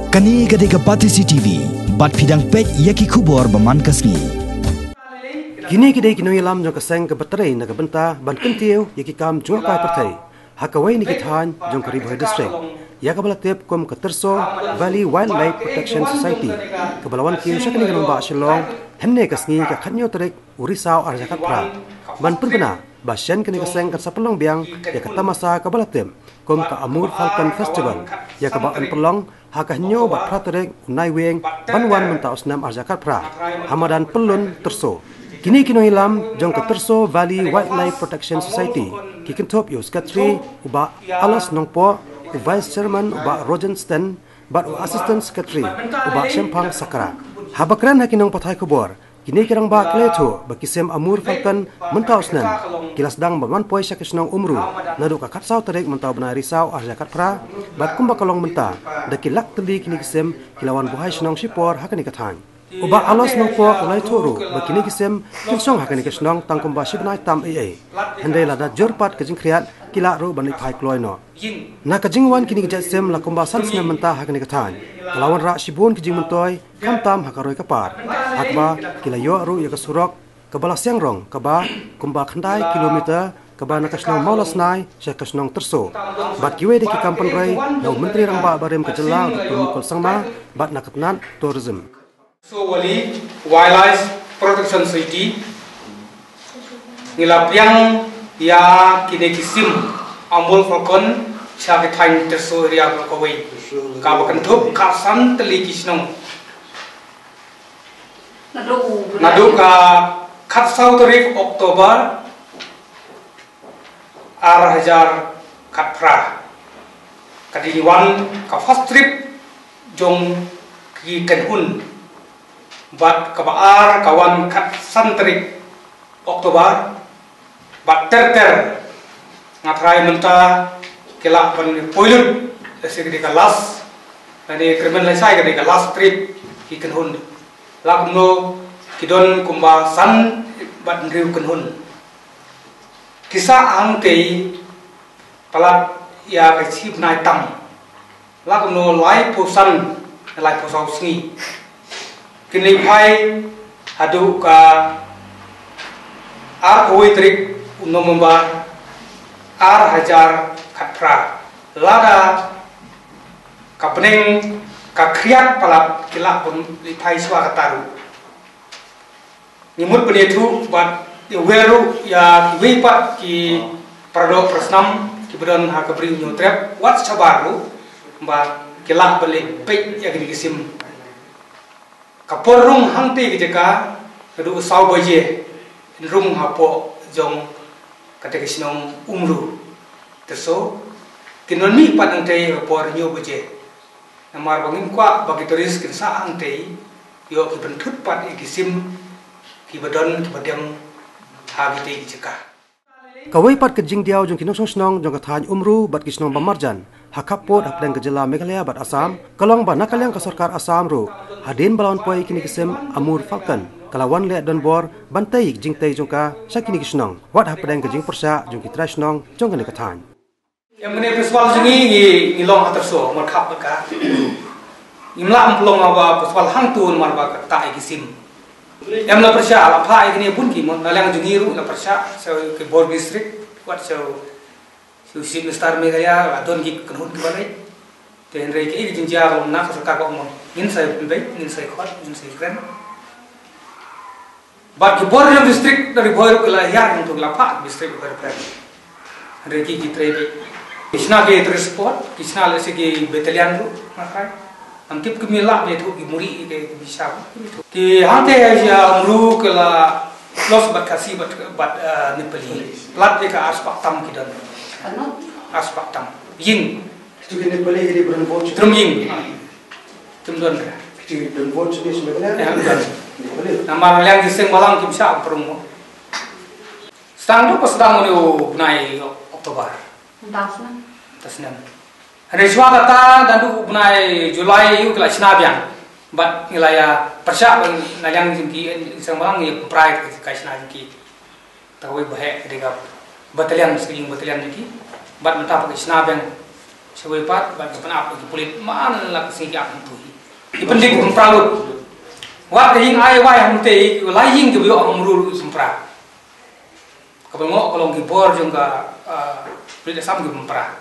Kani gadega Pati CCTV, bat pidang pet yaki kubor baman kasni. Kini kini ilam jong keseng ke baterai na kebenta ban kentiu yaki kam jua kai pertai. Hakawai ni kithan jong Kariboi district. Ya kabalatip kom Keterso Valley Wildlife Protection Society. Kebalawan kim syakani ganong ba Shillong henne kasni ka khanyo tarik urisau arjakat pra. Ban perbena basyan kini keseng kat sapelong biang ya katamasa kabalatip kom ka Amur Falcon Festival. Ya kabaan pelong hakahnya bat praterek unai weng banwan menta usnam arjakat pra hamadan pelun terso kini ilam jong Keterso Valley Wildlife Protection Society kikentop yo sekretari uba alas nongpo vice chairman uba Rogensten bat assistant secretary uba Shempang Sakara habakran hakinong pathai kubor kini kirang ba kleto bakisem Amur Falcon menta usnam kilas dang baman poi syakisnong umru nadu ka katsau terek menta bena risau arjakat pra bat kumba kalong menta dakilak teli kini kisem kilawan buhai snong sipor hakani kathan uba alas nongpo ulai turu bakini kisem kinsong hakani kisnong tangkumba sibnai tam aa handai lada jorpat kajing kriat kila ru bani phai kloino na kajingwan kini kisem lakumba sansna menta hakani kathan lawan ra sibun kijing mentoy kamtam hakaroi kapar hakba kila yo ru ya kasurok kabala siangrong kaba kumba khandai kilometer kaba nakasnong maulasnai syakasnong terso bat kiwe de ki kampung rai no menteri rangba barem kejela untuk sangma bat nakatnat tourism. So wali Wildlife Protection Society ngilapiang ya kini kisim Amur Falcon syaki thain terso ria kawai ka bakantup kasan teli kisnong nadu ka katsau tarikh Oktober Hajar Katpra kadiwan ka first trip jong ki kenhun bat kabaar kawan kat santrik Oktober bat ter ngatrai menta kelak ban poilut segede kelas ani krimen lesai gede kelas trip ki kenhun lakno kidon kumba san bat riu kenhun kisah angtei palat ya kecip nai tam lakno lai posan lai posau sngi kini pai adu ka koi trik unomba Hajar Katpra lada kapneng ka kriat palat kila pun pai swa kataru nimut penetu bat weru ya wipat ki prado prasnam ki bedan ha kabri nyotrep wat sabaru ba kila balik pe ya gisim kaporung hangti kijaka kadu sau baje rum hapo jong katekisnong umru terso kinoni padang tei kapor nyo baje namar bangin kwa bagi turis kinsa hangti yo ki bentut pat ikisim ki badon ki badam hagiti kijaka kawai pat kejing diau jong kinong snong jong kathan umru bat kisnong bamarjan hakapot hapdeng kejela Meghalaya bat Assam kalong ba nakalyang ka sarkar Assam ru hadin balawan poi kini kisem Amur Falcon kalawan le don bor bantai jingtai jongka sakini kisnong wat hapdeng kejing persa jong kitra snong jong kani kathan yang mene festival jingi ngilong aterso mar khap ka imla amplong aba festival hangtun mar ba ta ikisim yang la persa ala pha ikini pun ki mon nalang jingi ru la persa so ke bor district wat so Susi Star Meghalaya adon ki kenhun ki balai ten rei ki jinja ro na ka sarkar ko mon in sai bai in sai khot in sai kran ba ki bor district dari bor ko la ya untuk la pha district bor kran rei ki tre bai kisna ke transport kisna le se ki battalion ru makai antip ki mila be thu ki muri ke bisa ki hante ya umru ko la los bat kasi bat Nepali plat ka aspak tam ki dan aspak tam ying Student Nepali ini berenbot trum ying trum don ka berenbot jenis Meghalaya nama yang diseng malang kim sa promo stang do pasdang mo nai Oktober tasnan reswa kata dandu bunai Julai yu kala sinabian bat ngilaya persya nalang jingki isang malang ni pride ka sina jingki tawi bahe kediga batalian seging batalian jingki bat menta pa sinabian sebagai part bagi penap bagi kulit mana lah kesini yang tu. Ipendik memperlalu. Wat yang ayah yang teh lain ke biar amrul sempra. Kalau ngok kalau gibor juga tidak sama memperah.